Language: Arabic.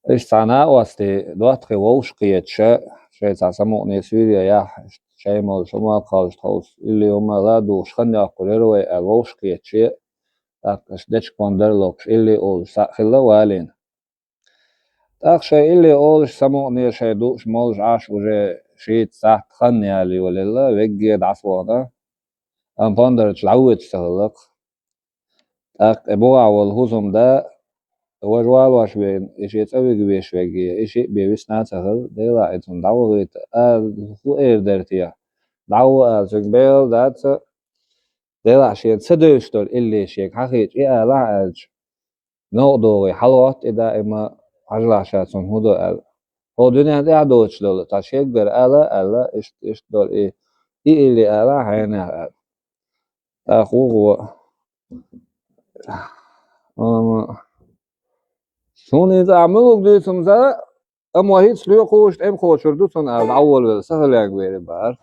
إيش صنع وستي دوت خوش قيتشة شيء سامو نسوريا يا شيء مال شما قالش توس اللي يوم لا دوش خنيا قريرو الوش قيتشة تاكش دتش كوندر لوكش اللي أول ساخلا والين تاك شيء اللي أول سامو نير شيء دوش مالش عاش وجه شيء تحت خنيا اللي ولا لا وجد عصوانا أم بندر تلعود تهلق تاك أبوع والهزم ده وجوال واش بين إيش يتسوي جبيش وجي إيش بيويس ناتهل ديلا إتون دعوة هو إير درتيا دعوة زجبيل دات ديلا شيء تسدوشتول اللي شيء حقيقي إيه لا أج نقدوي حلوات إذا إما عجلة شاتون هدو أل هو دنيا دي عدوش دول تاشيك در ألا إيش دول إيه اللي ألا حينا أل أخوه سوني تعملوا بديتم ذا أما هيك ليو خوش أم خوش ردوتون أل أول سهل يا كبير بار